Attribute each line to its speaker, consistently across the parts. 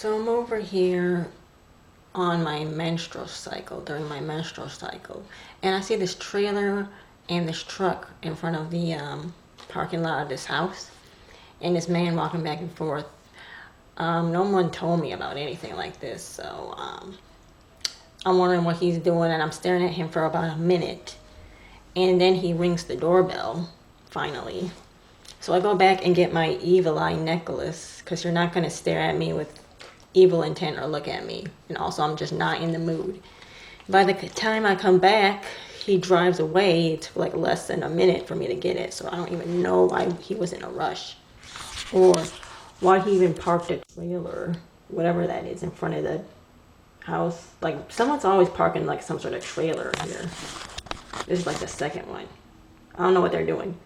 Speaker 1: So I'm over here on my menstrual cycle, during my menstrual cycle, and I see this trailer and this truck in front of the parking lot of this house, and this man walking back and forth. No one told me about anything like this, so I'm wondering what he's doing, and I'm staring at him for about a minute, and then he rings the doorbell, finally. So I go back and get my evil eye necklace, because you're not going to stare at me with evil intent or look at me. And also, I'm just not in the mood. By the time I come back, he drives away. It took like less than a minute for me to get it, so I don't even know why he was in a rush. Or why he even parked a trailer, whatever that is, in front of the house. Like, someone's always parking like some sort of trailer here. This is like the second one. I don't know what they're doing.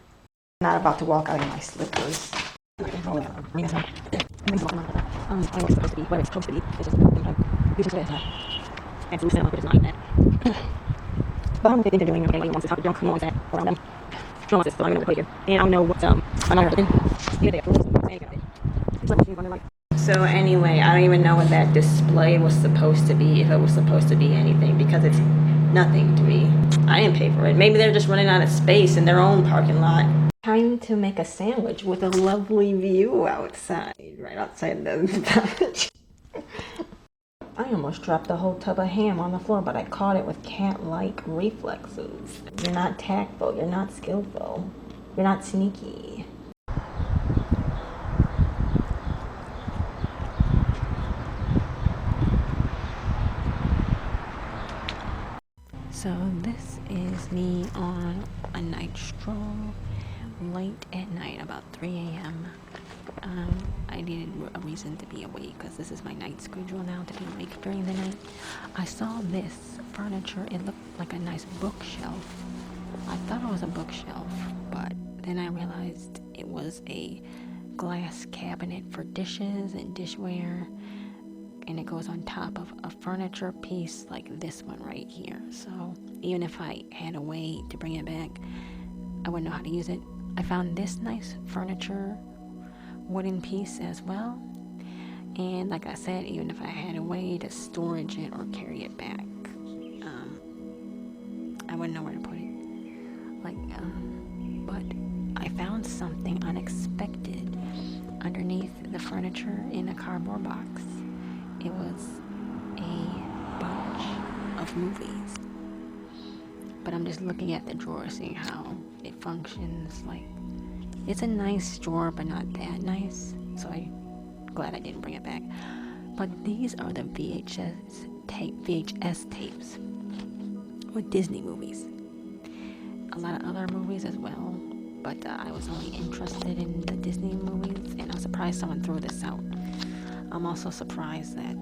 Speaker 1: I'm not about to walk out in my slippers. I was supposed to be where it's supposed to be. It's just you just and food smell, but it's not that. But I don't know what they think they're doing. Everybody wants to talk junk, no one's that around them. No one's this, so I'm gonna put here. And I don't know what another thing. So anyway, I don't even know what that display was supposed to be, if it was supposed to be anything, because it's nothing to me. I didn't pay for it. Maybe they're just running out of space in their own parking lot. Time to make a sandwich with a lovely view outside, right outside the village. I almost dropped the whole tub of ham on the floor, but I caught it with cat-like reflexes. You're not tactful, you're not skillful, you're not sneaky. So this is me on a night stroll late at night, about 3 a.m. I needed a reason to be awake because this is my night schedule now, to be awake during the night. I saw this furniture. It looked like a nice bookshelf. I thought it was a bookshelf, but then I realized it was a glass cabinet for dishes and dishware, and it goes on top of a furniture piece like this one right here. So even if I had a way to bring it back, I wouldn't know how to use it. I found this nice furniture wooden piece as well, and like I said, even if I had a way to storage it or carry it back, I wouldn't know where to put it. But I found something unexpected underneath the furniture in a cardboard box. It was a bunch of movies, but I'm just looking at the drawer, seeing how it functions. Like, it's a nice drawer, but not that nice, so I'm glad I didn't bring it back. But these are the VHS tapes with Disney movies. A lot of other movies as well, but I was only interested in the Disney movies, and I'm surprised someone threw this out. I'm also surprised that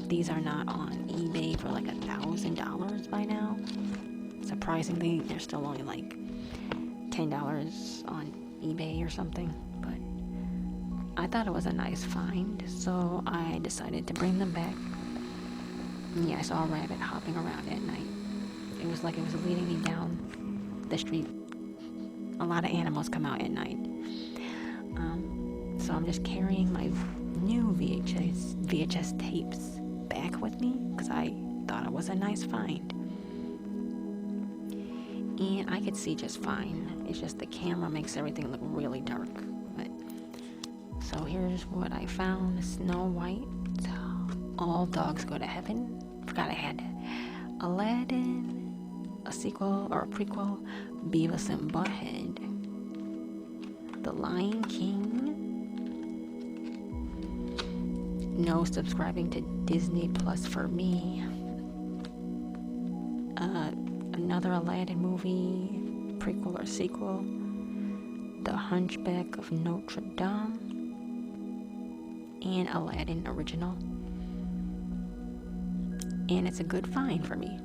Speaker 1: these are not on eBay for like $1,000 by now. Surprisingly, they're still only like $10 on eBay or something, but I thought it was a nice find, so I decided to bring them back. And yeah, I saw a rabbit hopping around at night. It was like it was leading me down the street. A lot of animals come out at night. So I'm just carrying my new VHS tapes back with me because I thought it was a nice find. And I could see just fine. It's just the camera makes everything look really dark. But so here's what I found: Snow White, All Dogs Go to Heaven. Forgot I had Aladdin, a sequel or a prequel, Beavis and Butthead, The Lion King. No subscribing to Disney Plus for me. Another Aladdin movie, prequel or sequel, The Hunchback of Notre Dame, and Aladdin original. And it's a good find for me.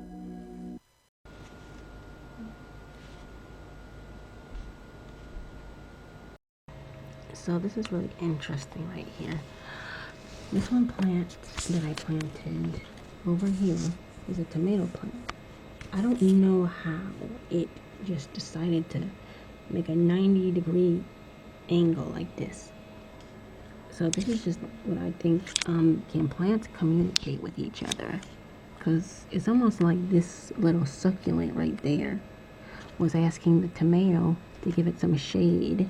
Speaker 1: So this is really interesting right here. This one plant that I planted over here is a tomato plant. I don't know how it just decided to make a 90-degree angle like this.
Speaker 2: So this is just what I think. Can plants communicate with each other? Because it's almost like this little succulent right there was asking the tomato to give it some shade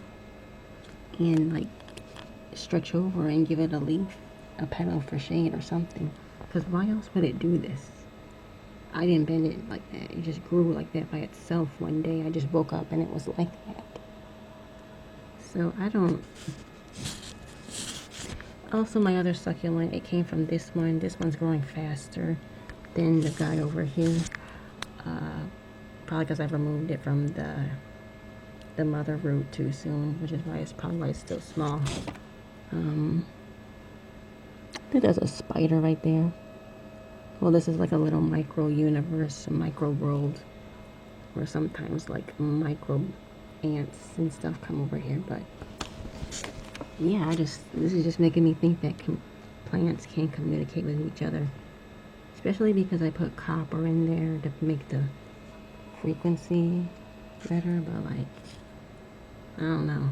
Speaker 2: and like stretch over and give it a leaf, a petal for shade or something. Because why else would it do this? I didn't bend it like that. It just grew like that by itself one day. I just woke up and it was like that. So I don't. Also, my other succulent, it came from this one. This one's growing faster than the guy over here. Probably because I removed it from the mother root too soon, which is why it's probably why it's still small. There's a spider right there. Well, this is like a little micro universe, a micro world, where sometimes like micro ants and stuff come over here. But yeah, this is just making me think that plants can communicate with each other, especially because I put copper in there to make the frequency better. But like, I don't know.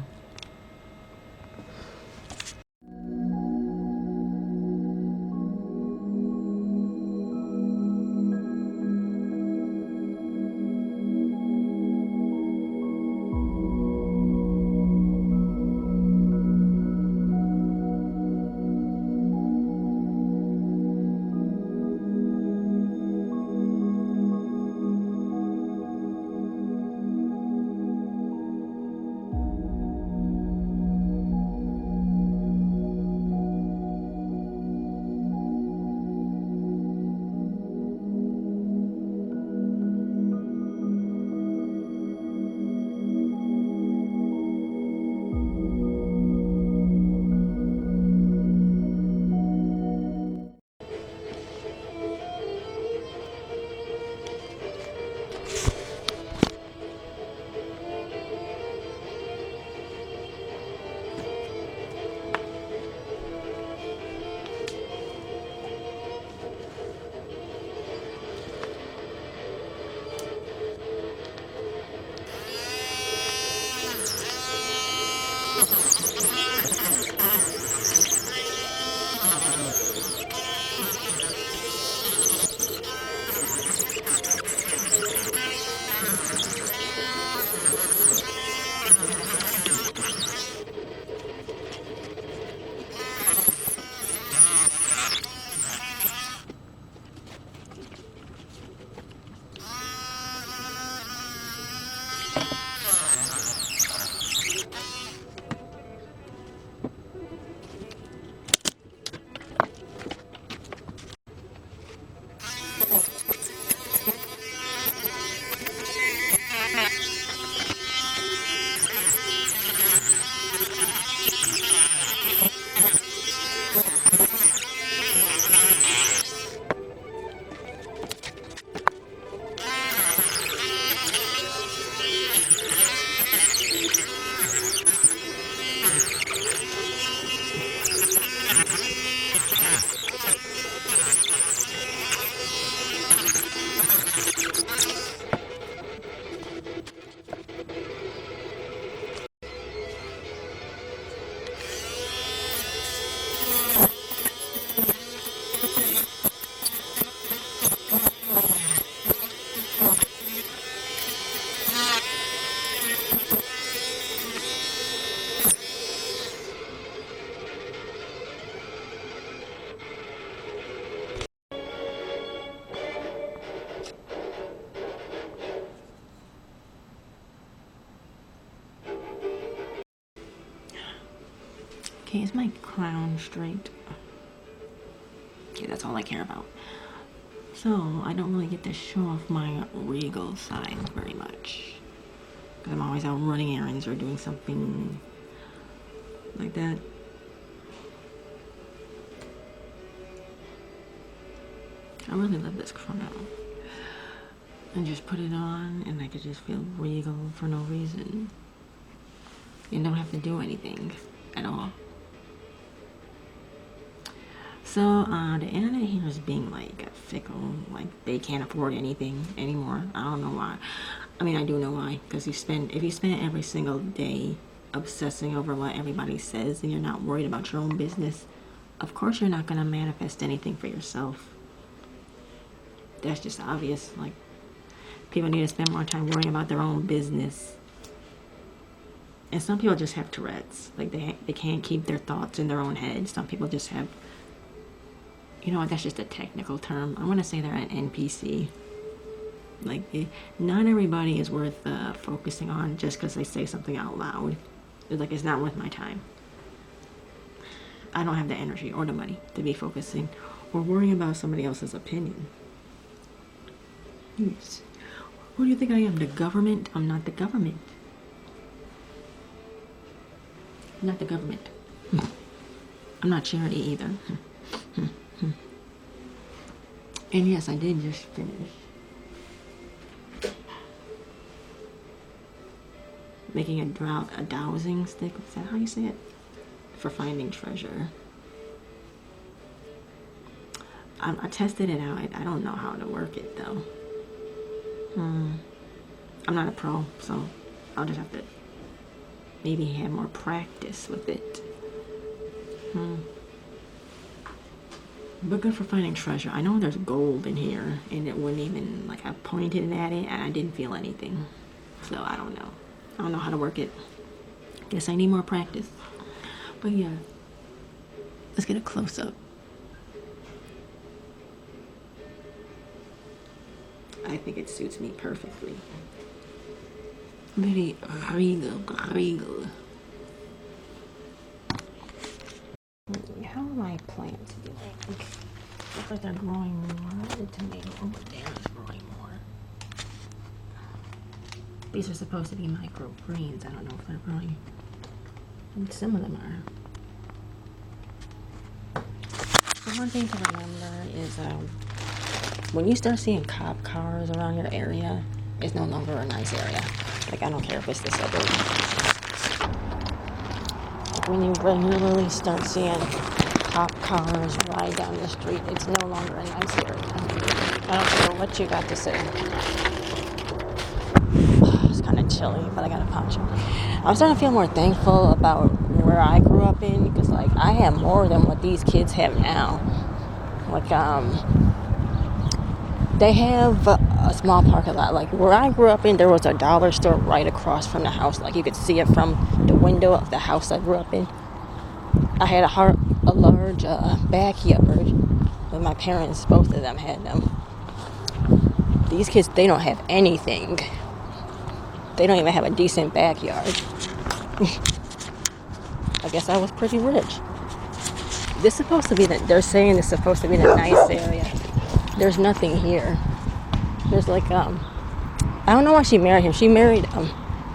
Speaker 2: Okay, is my crown straight? Okay, that's all I care about. So, I don't really get to show off my regal side very much. Because I'm always out running errands or doing something like that. I really love this crown. And just put it on and I could just feel regal for no reason. You don't have to do anything at all. So the internet here is being like fickle, like they can't afford anything anymore. I don't know why. I mean, I do know why, because if you spend every single day
Speaker 1: obsessing over what everybody says and you're not worried about your own business, of course you're not going to manifest anything for yourself. That's just obvious. Like, people need to spend more time worrying about their own business. And some people just have Tourette's. Like, they can't keep their thoughts in their own head. Some people just have, you know what, that's just a technical term. I want to say they're an NPC. Like, not everybody is worth focusing on just because they say something out loud. It's like, it's not worth my time. I don't have the energy or the money to be focusing or worrying about somebody else's opinion. Yes. Who do you think I am? The government? I'm not the government. I'm not the government. I'm not charity either. And yes, I did just finish making a dowsing stick. Is that how you say it? For finding treasure. I tested it out. I don't know how to work it though. I'm not a pro, so I'll just have to maybe have more practice with it. But good for finding treasure. I know there's gold in here, and it wouldn't even, like, I pointed at it and I didn't feel anything. So I don't know. I don't know how to work it. Guess I need more practice. But yeah, let's get a close-up. I think it suits me perfectly. Very regal. How are my plants doing? Looks like they're growing more. The tomato over there is growing more. These are supposed to be microgreens. I don't know if they're growing. And some of them are. So one thing to remember is when you start seeing cop cars around your area, it's no longer a nice area. Like, I don't care if it's the suburbs. Like, when you regularly start seeing cop cars ride down the street, it's no longer a nice area. I don't care what you got to say. It's kind of chilly, but I got a poncho. I'm starting to feel more thankful about where I grew up in, because, like, I have more than what these kids have now. Like, they have a small parking lot. Like, where I grew up in, there was a dollar store right across from the house. Like, you could see it from the window of the house I grew up in. I had a large backyard, but my parents, both of them, had them. These kids, they don't have anything. They don't even have a decent backyard. I guess I was pretty rich. This is supposed to be they're saying it's supposed to be the nice area. There's nothing here. There's like, I don't know why she married him. She married,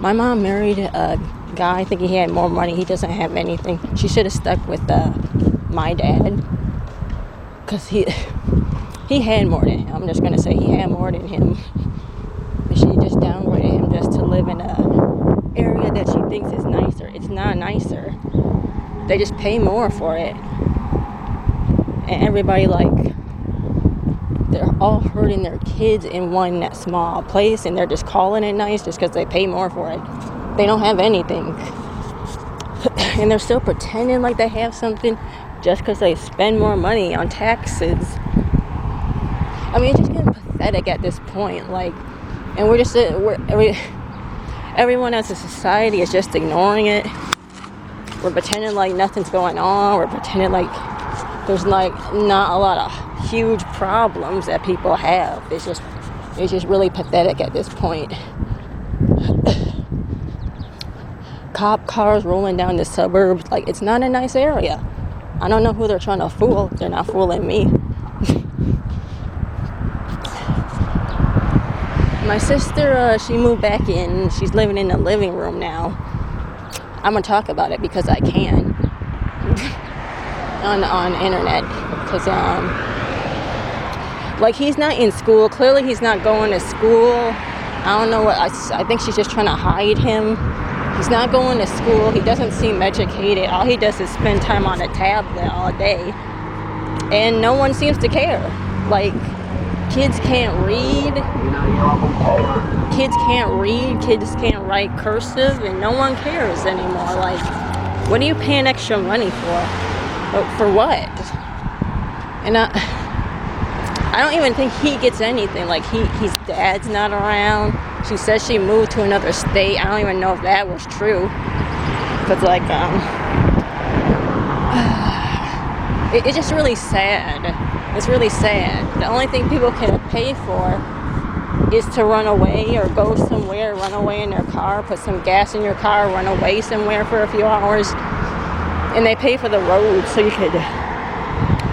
Speaker 1: my mom married a guy. I think he had more money. He doesn't have anything. She should have stuck with my dad. Because he had more than him. I'm just going to say he had more than him. But she just downgraded him just to live in a area that she thinks is nicer. It's not nicer. They just pay more for it. And everybody, like, they're all hurting their kids in one small place, and they're just calling it nice just because they pay more for it. They don't have anything. And they're still pretending like they have something just because they spend more money on taxes. I mean, it's just getting pathetic at this point. Like, and everyone as a society is just ignoring it. We're pretending like nothing's going on. We're pretending like there's like not a lot of huge problems that people have. It's just really pathetic at this point. Cop cars rolling down the suburbs, like, it's not a nice area. I don't know who they're trying to fool. They're not fooling me. My sister, she moved back in. She's living in the living room now. I'm gonna talk about it because I can on internet, because like, he's not in school. Clearly he's not going to school. I don't know what, I think she's just trying to hide him. He's not going to school. He doesn't seem educated. All he does is spend time on a tablet all day, and no one seems to care. Like, kids can't read. Kids can't read. Kids can't write cursive, and no one cares anymore. Like, what are you paying extra money for? For what? And I don't even think he gets anything. Like, his dad's not around. She says she moved to another state. I don't even know if that was true. Cause like it's just really sad. It's really sad. The only thing people can pay for is to run away or go somewhere, run away in their car, put some gas in your car, run away somewhere for a few hours, and they pay for the road so you could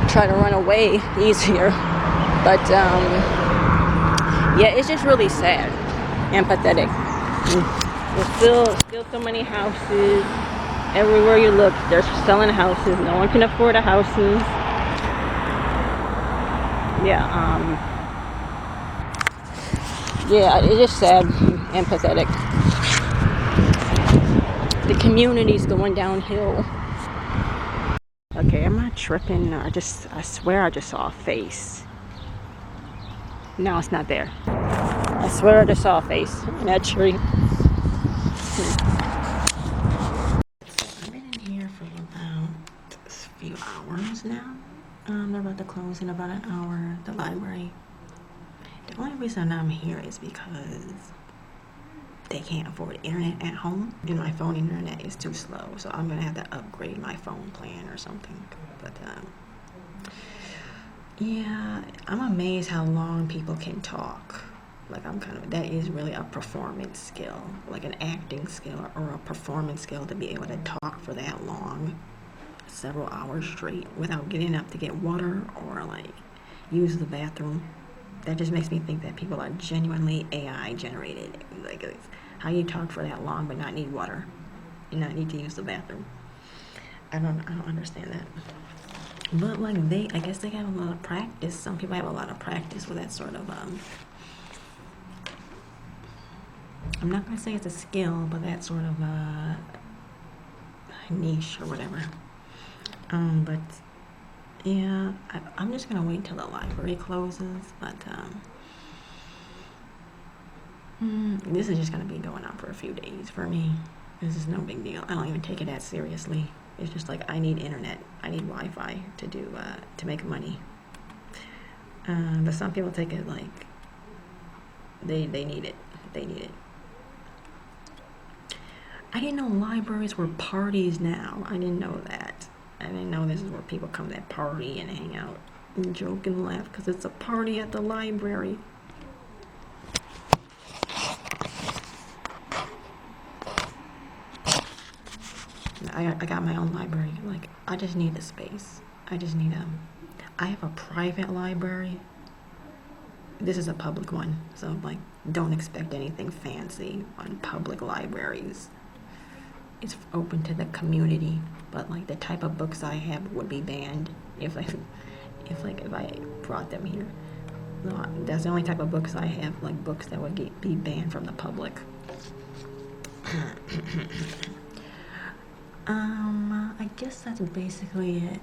Speaker 1: try to run away easier. But yeah, it's just really sad and pathetic. There's still so many houses. Everywhere you look, they're selling houses. No one can afford the houses. Yeah, it's just sad and pathetic. The community's going downhill. Okay, I'm not tripping. I swear I just saw a face. No, it's not there. I swear I just saw a face in that tree. I've been in here for about a few hours now. They're about to close in about an hour, the library. The only reason I'm here is because they can't afford internet at home. And my phone internet is too slow, so I'm gonna have to upgrade my phone plan or something. But yeah, I'm amazed how long people can talk. Like, that is really a performance skill, like an acting skill or a performance skill, to be able to talk for that long, several hours straight, without getting up to get water or like use the bathroom. That just makes me think that people are genuinely AI generated. Like, how you talk for that long but not need water and not need to use the bathroom. I don't understand that. But like, I guess they have a lot of practice. Some people have a lot of practice with that sort of I'm not gonna say it's a skill, but that sort of niche or whatever. But yeah, I'm just gonna wait till the library closes. But this is just gonna be going on for a few days for me. This is no big deal. I don't even take it that seriously. It's just like, I need internet, I need Wi-Fi to make money. But some people take it like they need it. They need it. I didn't know libraries were parties now. I didn't know that. I didn't know this is where people come to party and hang out and joke and laugh because it's a party at the library. I got my own library. Like, I just need the space. I have a private library. This is a public one, so like, don't expect anything fancy on public libraries. It's open to the community, but like, the type of books I have would be banned if I brought them here. No, that's the only type of books I have, like books that would be banned from the public. I guess that's basically it.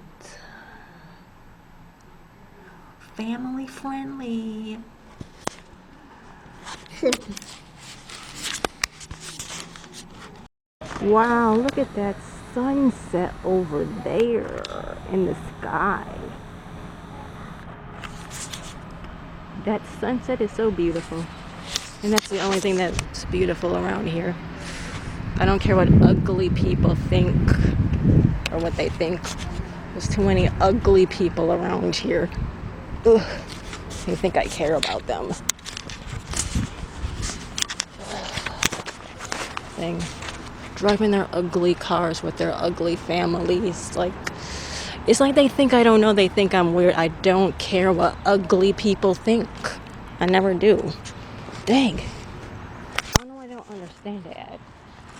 Speaker 1: Family friendly. Wow, look at that sunset over there in the sky. That sunset is so beautiful. And that's the only thing that's beautiful around here. I don't care what ugly people think or what they think. There's too many ugly people around here. Ugh. They think I care about them. Thing. Driving their ugly cars with their ugly families. Like, it's like they think I don't know. They think I'm weird. I don't care what ugly people think. I never do. Dang. I don't understand that.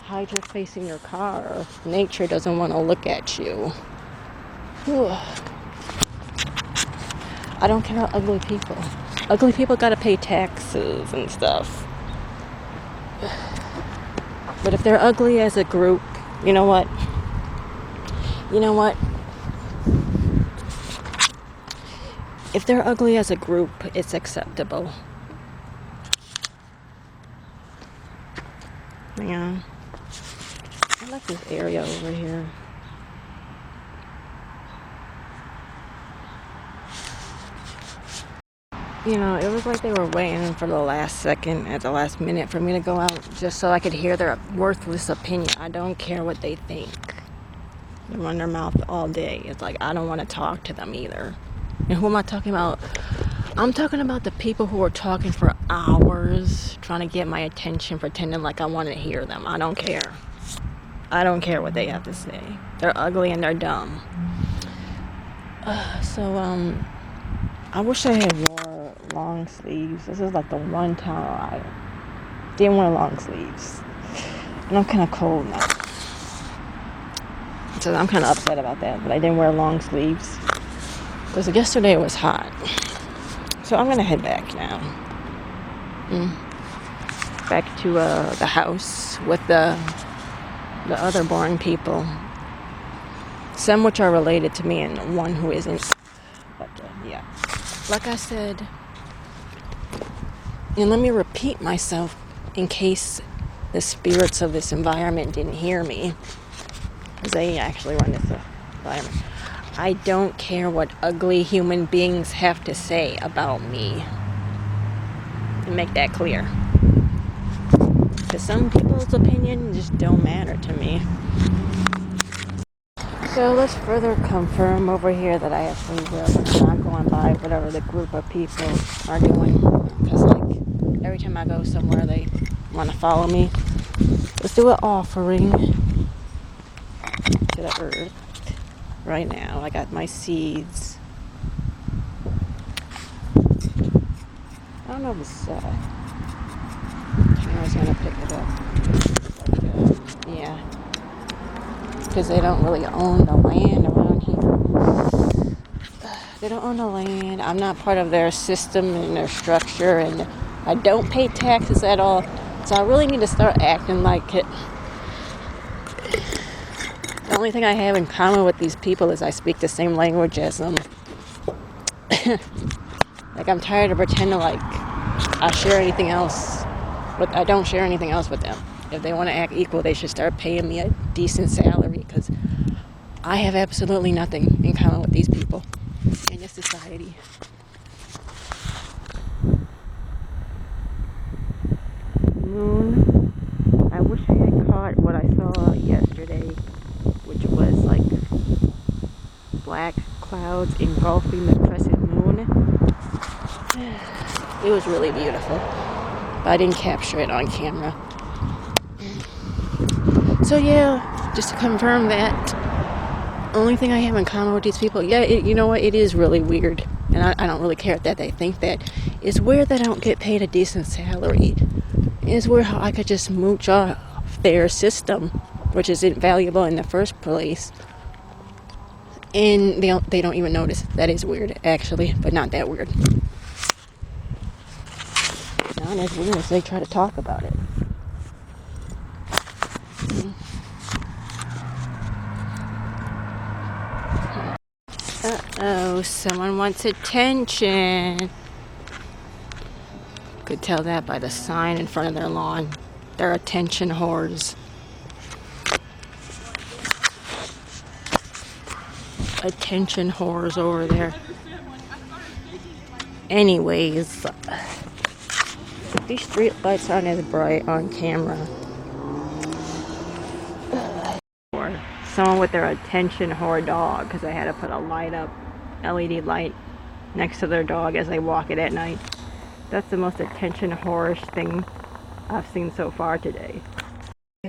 Speaker 1: Hide your face in your car. Nature doesn't want to look at you. Whew. I don't care about ugly people. Ugly people gotta pay taxes and stuff. But if they're ugly as a group, you know what? if they're ugly as a group, it's acceptable. Yeah. I like this area over here. You know, it was like they were waiting for the last second, at the last minute, for me to go out just so I could hear their worthless opinion. I don't care what they think. They run their mouth all day. It's like, I don't want to talk to them either. And who am I talking about? I'm talking about the people who are talking for hours, trying to get my attention, pretending like I want to hear them. I don't care. I don't care what they have to say. They're ugly and they're dumb. I wish I had wore long sleeves. This is like the one time I didn't wear long sleeves. And I'm kind of cold now. So I'm kind of upset about that, but I didn't wear long sleeves. Because yesterday it was hot. So I'm going to head back now. Back to the house with the other boring people. Some which are related to me and one who isn't. But yeah. Like I said, and let me repeat myself in case the spirits of this environment didn't hear me, because they actually run this environment. I don't care what ugly human beings have to say about me. And make that clear. Because some people's opinion just don't matter to me. So let's further confirm over here that I have free will. I'm not going by whatever the group of people are doing. Because like every time I go somewhere they want to follow me. Let's do an offering to the earth. Right now I got my seeds. I don't know if it's camera's gonna pick it up. But, yeah. Because they don't really own the land around here. They don't own the land. I'm not part of their system and their structure, and I don't pay taxes at all. So I really need to start acting like it. The only thing I have in common with these people is I speak the same language as them. Like I'm tired of pretending like I share anything else. But I don't share anything else with them. If they want to act equal, they should start paying me a decent salary, because I have absolutely nothing in common with these people in this society. Moon. I wish I had caught what I saw yesterday, which was like black clouds engulfing the crescent moon. It was really beautiful, but I didn't capture it on camera. So yeah, just to confirm that, only thing I have in common with these people, yeah, you know what, it is really weird, and I don't really care that they think that. It's weird that I don't get paid a decent salary. It's weird how I could just mooch off their system, which is invaluable in the first place, and they don't even notice. That is weird, actually, but not that weird. Not as weird as they try to talk about it. Uh-oh, someone wants attention. Could tell that by the sign in front of their lawn. They're attention whores. Attention whores over there. Anyways, these street lights aren't as bright on camera. Or someone with their attention whore dog, because I had to put a light up, LED light next to their dog as they walk it at night. That's the most attention whorish thing I've seen so far today.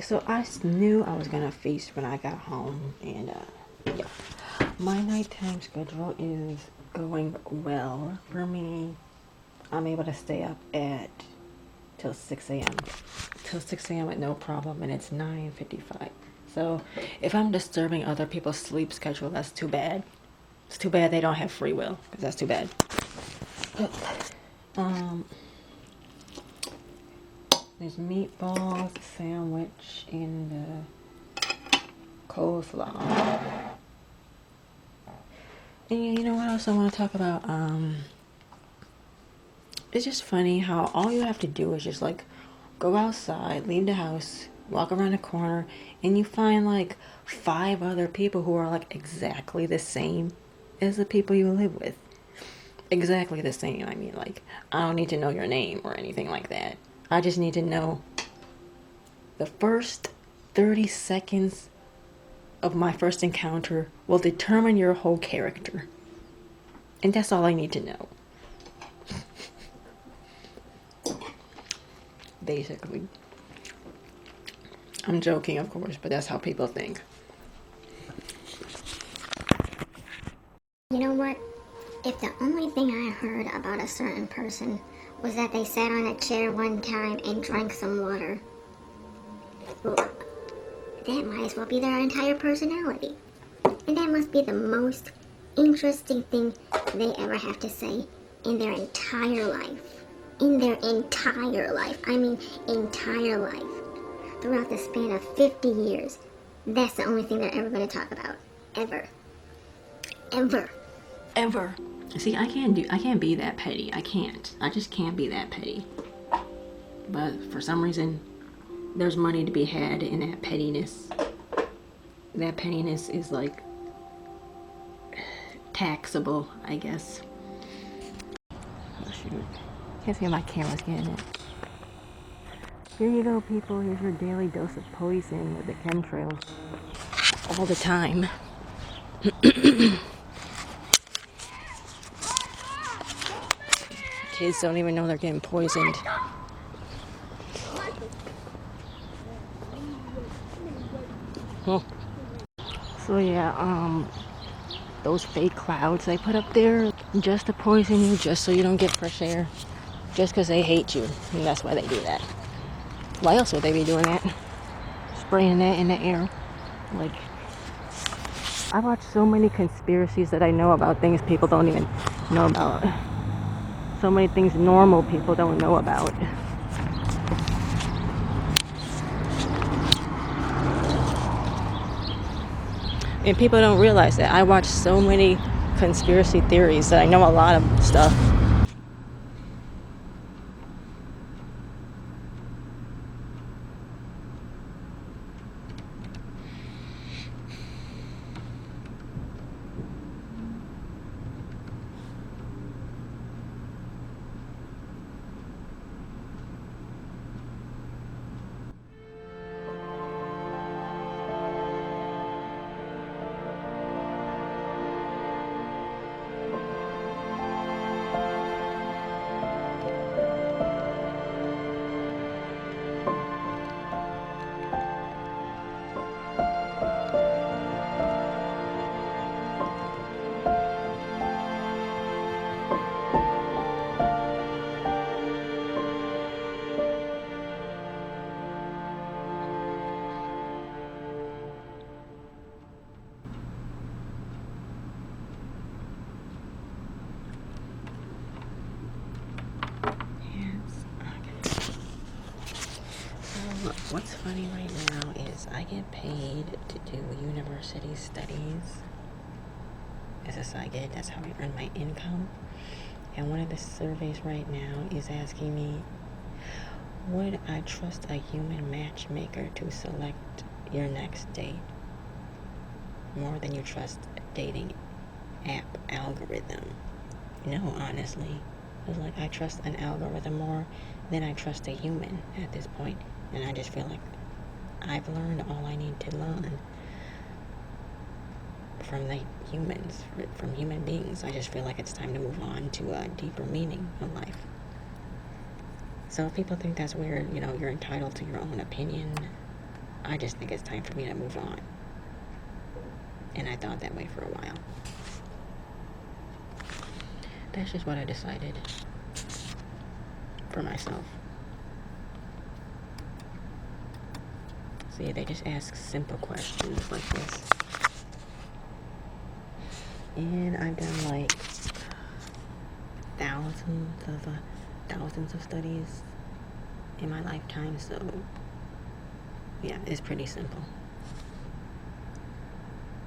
Speaker 1: So I knew I was gonna feast when I got home, and yeah, my nighttime schedule is going well for me. I'm able to stay up till 6 a.m. Till 6 a.m. with no problem, and it's 9:55. So if I'm disturbing other people's sleep schedule, that's too bad. It's too bad they don't have free will, because that's too bad. But, there's meatballs, sandwich, and coleslaw. And you know what else I want to talk about? It's just funny how all you have to do is just like go outside, leave the house, walk around the corner, and you find like 5 other people who are like exactly the same as the people you live with. Exactly the same. I mean, like, I don't need to know your name or anything like that. I just need to know the first 30 seconds of my first encounter will determine your whole character. And that's all I need to know. Basically. I'm joking, of course, but that's how people think.
Speaker 3: You know what? If the only thing I heard about a certain person was that they sat on a chair one time and drank some water, well, that might as well be their entire personality. And that must be the most interesting thing they ever have to say in their entire life. In their entire life. I mean, entire life. Throughout the span of 50 years. That's the only thing they're ever going to talk about. Ever. Ever.
Speaker 1: Ever. See, I can't be that petty. I can't. I just can't be that petty. But for some reason, there's money to be had in that pettiness. That pettiness is like taxable, I guess. Oh shoot. Can't see how my camera's getting it. Here you go, people. Here's your daily dose of poison with the chemtrails. All the time. Kids don't even know they're getting poisoned. Huh. So yeah, those fake clouds they put up there just to poison you, just so you don't get fresh air, just because they hate you, and that's why they do that. Why else would they be doing that? Spraying that in the air. Like, I watch so many conspiracies that I know about things people don't even know about. So many things normal people don't know about. And people don't realize that I watch so many conspiracy theories that I know a lot of stuff. What's funny right now is I get paid to do university studies as a side gig. That's how I earn my income. And one of the surveys right now is asking me, would I trust a human matchmaker to select your next date more than you trust a dating app algorithm? No, honestly. It's like I trust an algorithm more than I trust a human at this point. And I just feel like I've learned all I need to learn from the humans, from human beings. I just feel like it's time to move on to a deeper meaning of life. So if people think that's weird, you know, you're entitled to your own opinion. I just think it's time for me to move on. And I thought that way for a while. That's just what I decided for myself. See, they just ask simple questions like this. And I've done like thousands of studies in my lifetime, so yeah, it's pretty simple.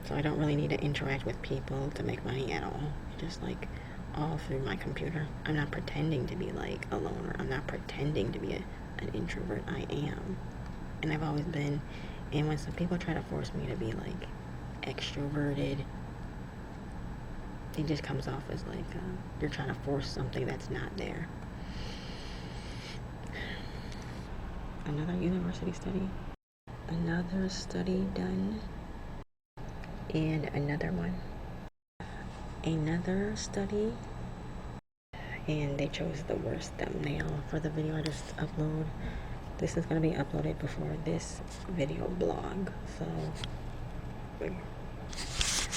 Speaker 1: So I don't really need to interact with people to make money at all. Just like all through my computer. I'm not pretending to be like a loner. I'm not pretending to be an introvert. I am. And I've always been. And when some people try to force me to be like extroverted, it just comes off as like you're trying to force something that's not there. Another university study. Another study done. And another one. Another study. And they chose the worst thumbnail for the video I just uploaded. This is going to be uploaded before this video blog. So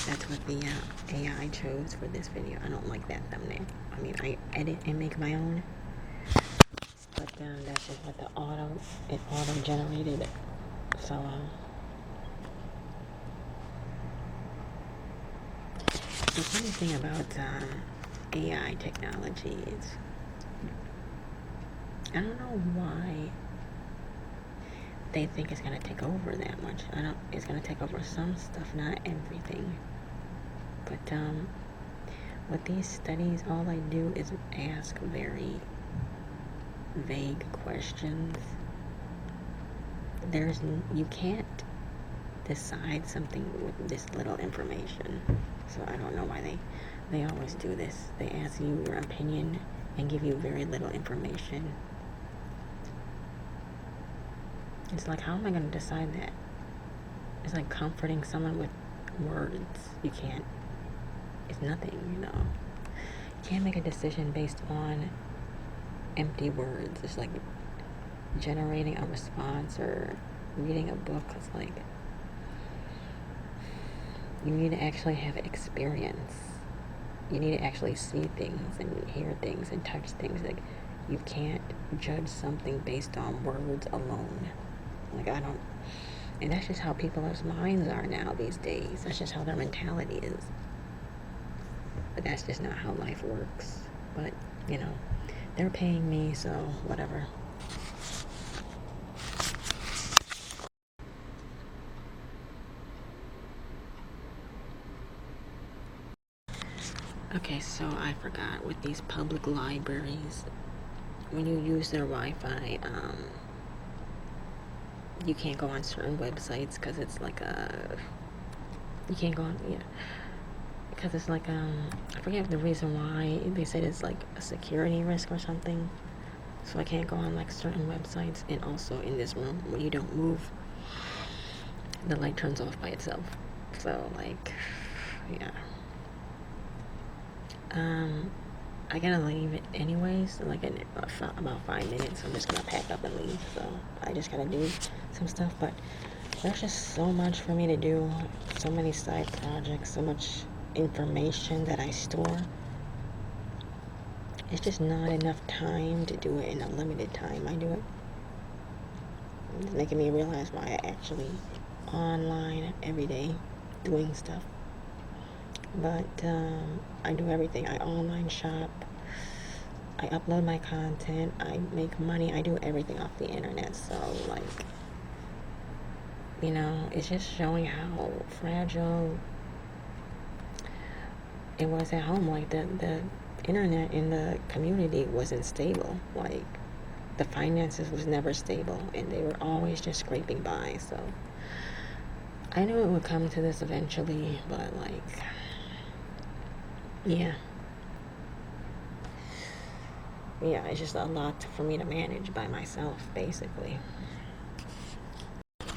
Speaker 1: that's what the AI chose for this video. I don't like that thumbnail. I mean, I edit and make my own. But that's just what it auto generated. So the funny thing about AI technology is, I don't know why they think it's gonna take over that much. It's gonna take over some stuff, not everything. But with these studies, all I do is ask very vague questions. You can't decide something with this little information. So I don't know why they always do this. They ask you your opinion and give you very little information. It's like, how am I going to decide that? It's like comforting someone with words. You can't. It's nothing, you know. You can't make a decision based on empty words. It's like generating a response or reading a book. It's like you need to actually have experience. You need to actually see things and hear things and touch things. Like, you can't judge something based on words alone. Like, and that's just how people's minds are now these days. That's just how their mentality is. But that's just not how life works. But, you know, they're paying me, so whatever. Okay, so I forgot, with these public libraries, when you use their Wi-Fi, you can't go on certain websites because it's like you can't go on, because it's like, I forget the reason why. They said it's like a security risk or something. So I can't go on like certain websites, and also in this room, when you don't move, the light turns off by itself. So like, yeah. I gotta leave it anyways, like in about 5 minutes. I'm just gonna pack up and leave, so I just gotta do some stuff. But there's just so much for me to do, so many side projects, so much information that I store. It's just not enough time to do it in a limited time I do it. It's making me realize why I actually online every day doing stuff. But I do everything. I online shop, I upload my content, I make money, I do everything off the internet. So like, you know, it's just showing how fragile it was at home. Like the internet in the community wasn't stable. Like, the finances was never stable, and they were always just scraping by. So I knew it would come to this eventually, but like, yeah, it's just a lot for me to manage by myself, basically.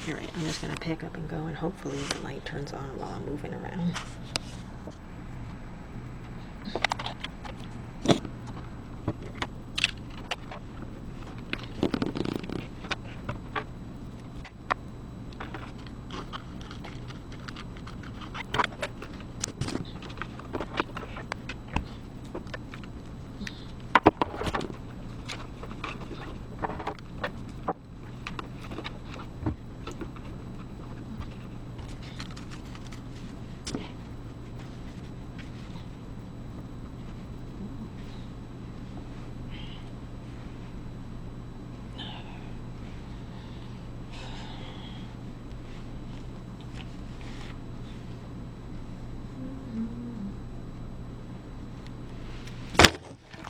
Speaker 1: Alright, I'm just gonna pack up and go, and hopefully the light turns on while I'm moving around.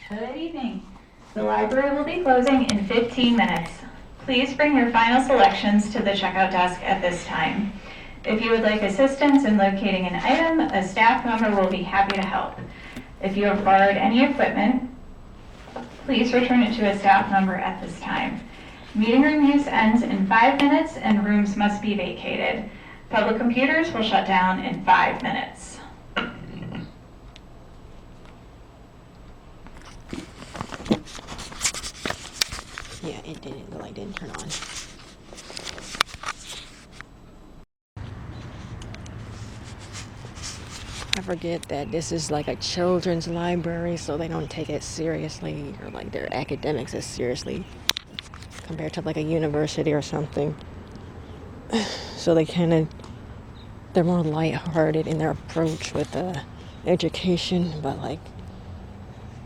Speaker 4: Good evening. The library will be closing in 15 minutes. Please bring your final selections to the checkout desk at this time. If you would like assistance in locating an item, a staff member will be happy to help. If you have borrowed any equipment, please return it to a staff member at this time. Meeting room use ends in 5 minutes and rooms must be vacated. Public computers will shut down in 5 minutes.
Speaker 1: Yeah, it didn't. The light didn't turn on. I forget that this is like a children's library, so they don't take it seriously, or like their academics as seriously compared to like a university or something. So they're more lighthearted in their approach with education, but like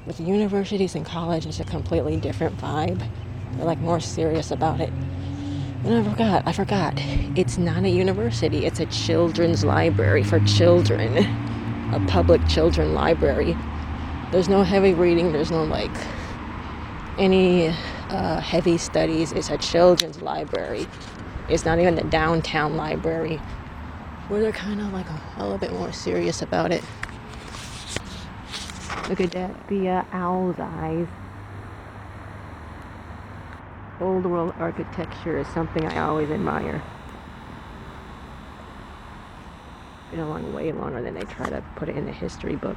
Speaker 1: with universities and college, it's a completely different vibe. They're like more serious about it. And I forgot. It's not a university. It's a children's library for children. A public children library. There's no heavy reading. There's no like any heavy studies. It's a children's library. It's not even the downtown library, where they're kind of like a little bit more serious about it. Look at that. The owl's eyes. Old world architecture is something I always admire. Been along way longer than they try to put it in the history book.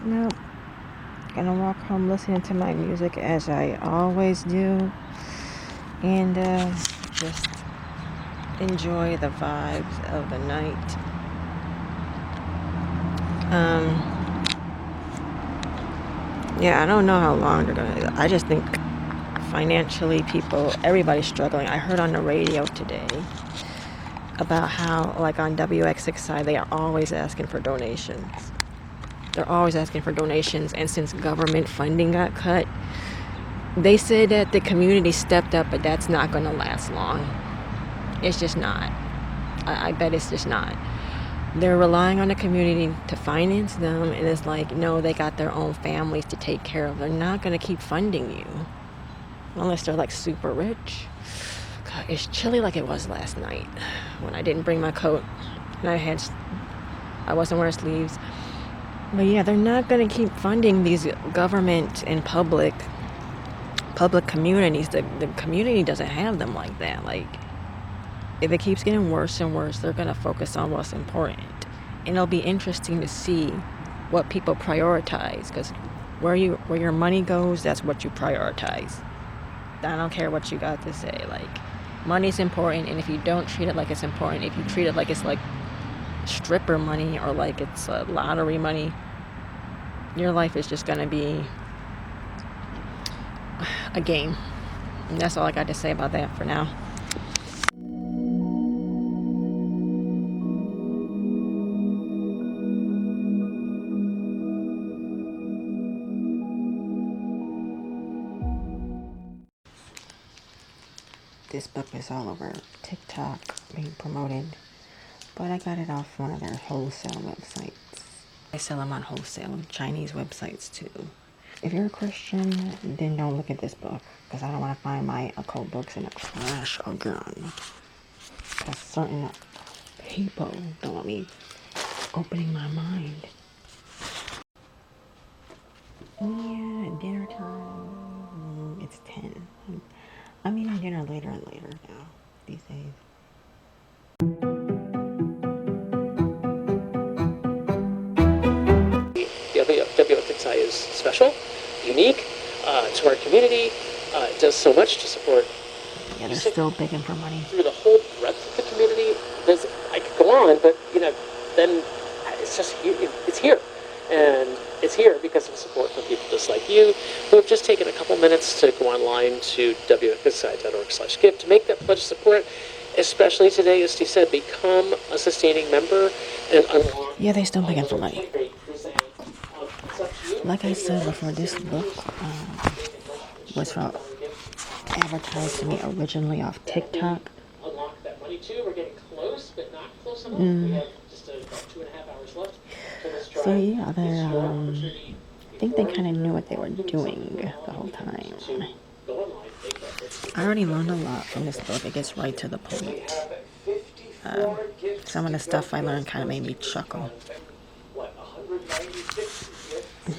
Speaker 1: Nope. Gonna walk home listening to my music as I always do. And just enjoy the vibes of the night. Yeah, I don't know how long they're gonna. I just think financially, everybody's struggling. I heard on the radio today about how, like on WX6i, they are always asking for donations. They're always asking for donations, and since government funding got cut, they said that the community stepped up, but that's not going to last long. It's just not. I bet it's just not. They're relying on the community to finance them, and it's like, no, they got their own families to take care of. They're not going to keep funding you unless they're like super rich. God, it's chilly like it was last night when I didn't bring my coat and I wasn't wearing sleeves. But yeah, they're not going to keep funding these government and public communities. The community doesn't have them like that. Like, if it keeps getting worse and worse, they're going to focus on what's important. And it'll be interesting to see what people prioritize, because where your money goes, that's what you prioritize. I don't care what you got to say. Like, money's important, and if you don't treat it like it's important, if you treat it like it's like stripper money or like it's lottery money, your life is just going to be a game. And that's all I got to say about that for now. This book is all over TikTok being promoted, but I got it off one of their wholesale websites. I sell them on wholesale, Chinese websites too. If you're a Christian, then don't look at this book, because I don't want to find my occult books in a trash again. Because certain people don't want me opening my mind. Yeah, dinner time. It's 10. I'm eating dinner later and later now, these days.
Speaker 5: WXI is special, unique to our community. It does so much to support.
Speaker 1: Yeah, they're still begging for money.
Speaker 5: Through the whole breadth of the community, I could go on, but then it's just it's here, and it's here because of support from people just like you, who have just taken a couple minutes to go online to wxi.org/give to make that pledge of support. Especially today, as Steve said, become a sustaining member and unlock.
Speaker 1: Yeah, they still begging for money. like I said before, this book was from advertised to me originally off TikTok.
Speaker 5: Unlock that money too. We're getting close, but not close enough. We have just about 2.5 hours left to this drive.
Speaker 1: So yeah, I think they kind of knew what they were doing the whole time. I already learned a lot from this book. It gets right to the point. Some of the stuff I learned kind of made me chuckle.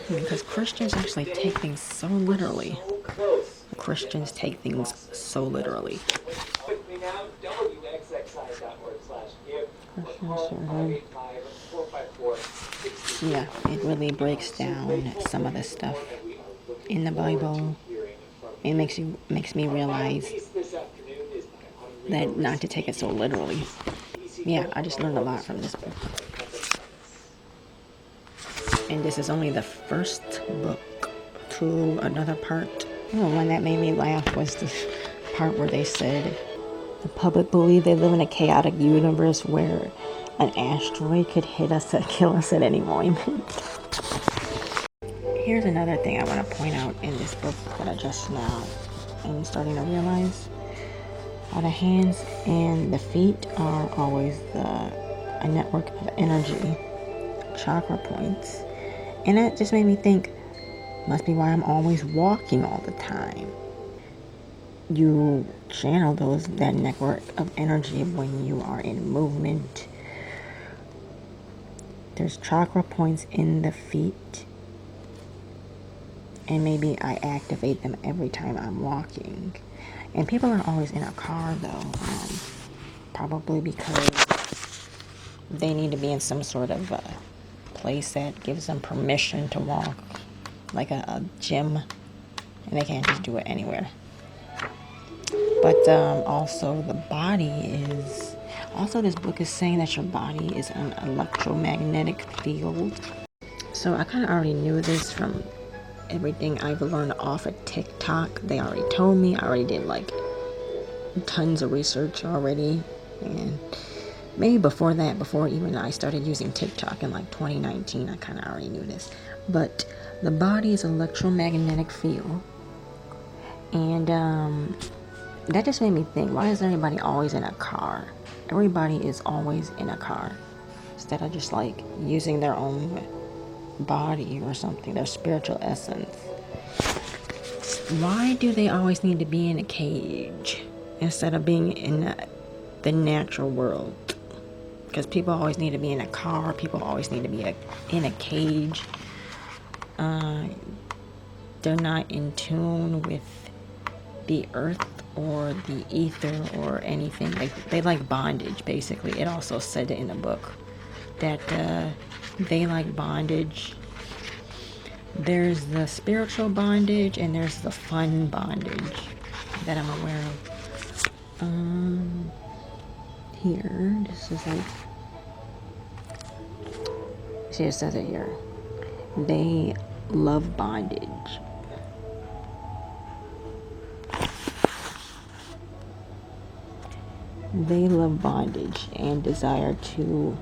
Speaker 1: Because Christians actually take things so literally. Christians take things so literally. Yeah, it really breaks down some of the stuff in the Bible. It makes me realize that not to take it so literally. Yeah, I just learned a lot from this book. And this is only the first book to another part. One that made me laugh was the part where they said the public believe they live in a chaotic universe where an asteroid could hit us and kill us at any moment. Here's another thing I want to point out in this book that I just now am starting to realize. The hands and the feet are always a network of energy, chakra points. And that just made me think, must be why I'm always walking all the time. You channel that network of energy when you are in movement. There's chakra points in the feet. And maybe I activate them every time I'm walking. And people are always in a car though, probably because they need to be in some sort of place that gives them permission to walk, like a gym, and they can't just do it anywhere. But also the body is, also this book is saying that your body is an electromagnetic field. So I kind of already knew this from everything I've learned off of TikTok. They already told me. I already did like tons of research already, and maybe before that, before even I started using TikTok in like 2019, I kind of already knew this. But the body is an electromagnetic field, and that just made me think, why is everybody always in a car? Everybody is always in a car instead of just like using their own body or something, their spiritual essence. Why do they always need to be in a cage instead of being in the natural world? Because people always need to be in a car, people always need to be in a cage. They're not in tune with the earth or the ether or anything. They like bondage, basically. It also said it in the book that they like bondage. There's the spiritual bondage and there's the fun bondage that I'm aware of. Here, this is like, see, it says it here. They love bondage. They love bondage and desire to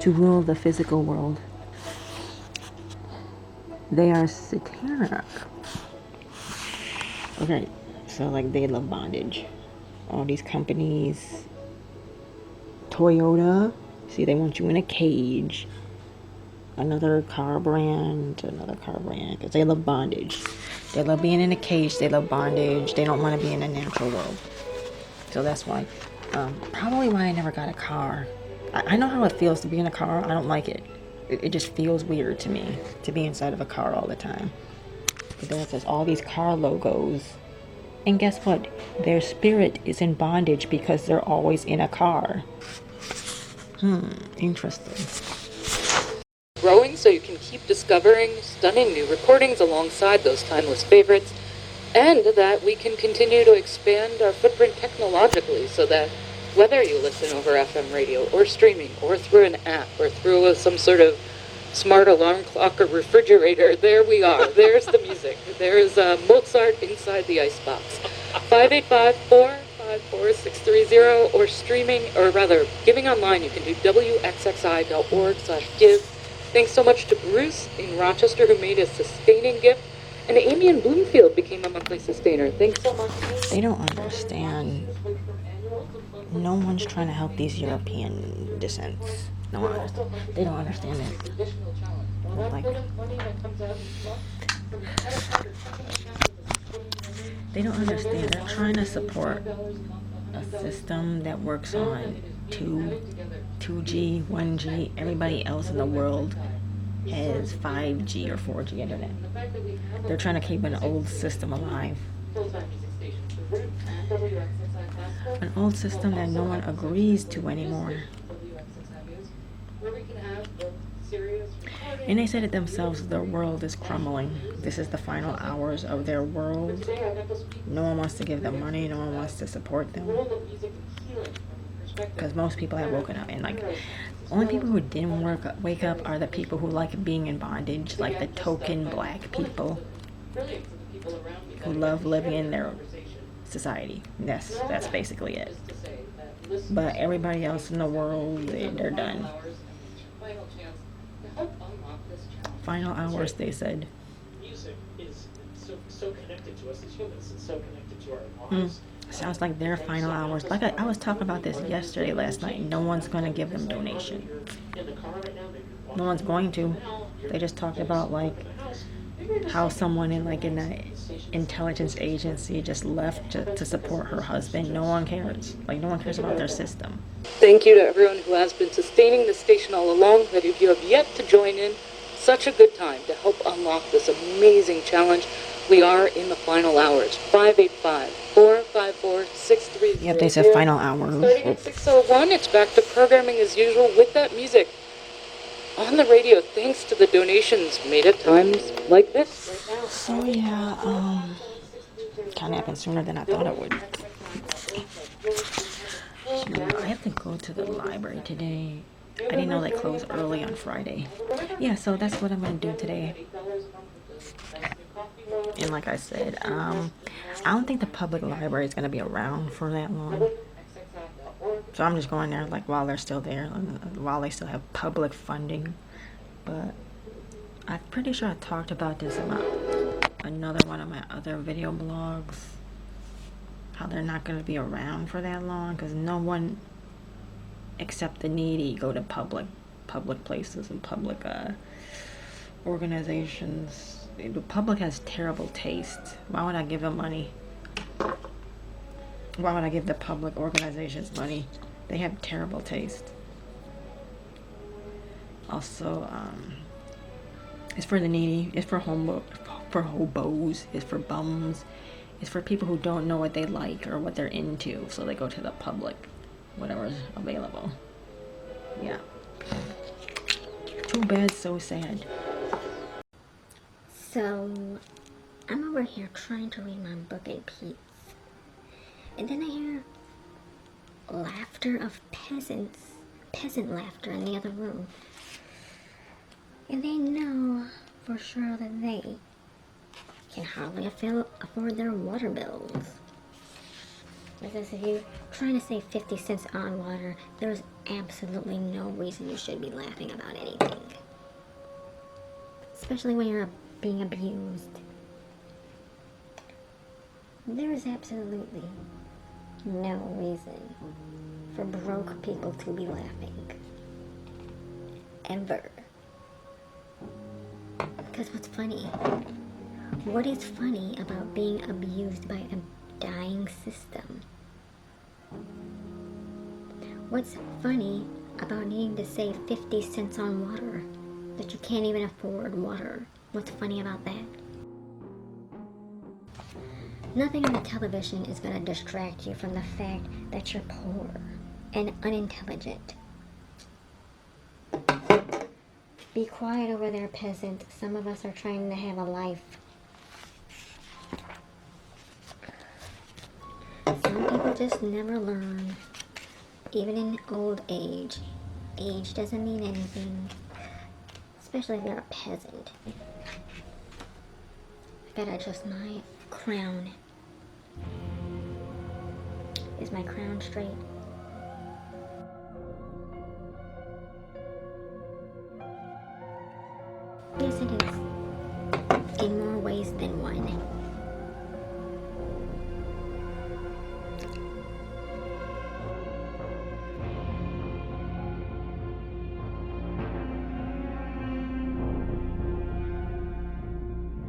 Speaker 1: rule the physical world. They are satanic. Okay, so like they love bondage. All these companies, Toyota, see, they want you in a cage. Another car brand, because they love bondage. They love being in a cage, they love bondage, they don't want to be in a natural world. So that's why, probably why I never got a car. I know how it feels to be in a car. I don't like it. It just feels weird to me to be inside of a car all the time. But then it says all these car logos. And guess what? Their spirit is in bondage because they're always in a car. Interesting.
Speaker 6: Growing so you can keep discovering stunning new recordings alongside those timeless favorites, and that we can continue to expand our footprint technologically so that whether you listen over FM radio or streaming or through an app or through some sort of smart alarm clock or refrigerator, there we are. There's the music. There is Mozart inside the icebox. 585-454-630, or streaming, or rather giving online. You can do wxxi.org/give. Thanks so much to Bruce in Rochester who made a sustaining gift. And Amy in Bloomfield became a monthly sustainer. Thanks so much.
Speaker 1: They don't understand. No one's trying to help these European descents. No one understands. They don't understand it. Like, they don't understand. They're trying to support a system that works on 2G, 1G. Everybody else in the world has 5G or 4G internet. They're trying to keep an old system alive. An old system that no one agrees to anymore. And they said it themselves, their world is crumbling. This is the final hours of their world. No one wants to give them money. No one wants to support them. Because most people have woken up. And like, only people who didn't wake up are the people who like being in bondage. Like the token black people who love living in their society. That's basically it. But everybody else in the world, they're done. Final hours, they said.
Speaker 5: Music is so connected to us as humans and so connected to our lives.
Speaker 1: Sounds like their final hours. Like I was talking about this yesterday, last night. No one's going to give them donation. No one's going to. They just talked about like how someone in the intelligence agency just left to support her husband. No one cares. Like, no one cares about their system.
Speaker 6: Thank you to everyone who has been sustaining the station all along. That if you have yet to join in, such a good time to help unlock this amazing challenge. We are in the final hours. 585-454-6300.
Speaker 1: Yep, they said final hours.
Speaker 6: Starting at 6:01, it's back to programming as usual with that music on the radio, thanks to the donations made at times like this.
Speaker 1: So yeah, kind of happened sooner than I thought it would. I have to go to the library today. I didn't know they closed early on Friday. Yeah, so that's what I'm gonna do today. And like I said, I don't think the public library is gonna be around for that long. So I'm just going there like while they're still there, while they still have public funding. But I'm pretty sure I talked about this about another one of my other video blogs. How they're not going to be around for that long because no one except the needy go to public places and public organizations. The public has terrible taste. Why would I give them money? Why would I give the public organizations money? They have terrible taste. Also, it's for the needy. It's for hobos. It's for bums. It's for people who don't know what they like or what they're into, so they go to the public, whatever's available. Yeah. Too bad, so sad.
Speaker 3: So, I'm over here trying to read my book in peace. And then I hear laughter of peasant laughter in the other room. And they know for sure that they can hardly afford their water bills. Because if you're trying to save 50 cents on water, there's absolutely no reason you should be laughing about anything. Especially when you're being abused. There is absolutely no reason for broke people to be laughing. Ever. Because what's funny? What is funny about being abused by a dying system? What's funny about needing to save 50 cents on water that you can't even afford water? What's funny about that? Nothing on the television is going to distract you from the fact that you're poor and unintelligent. Be quiet over there, peasant. Some of us are trying to have a life. Some people just never learn. Even in old age. Age doesn't mean anything. Especially if you're a peasant. I gotta adjust my crown. Is my crown straight? Yes, it is. And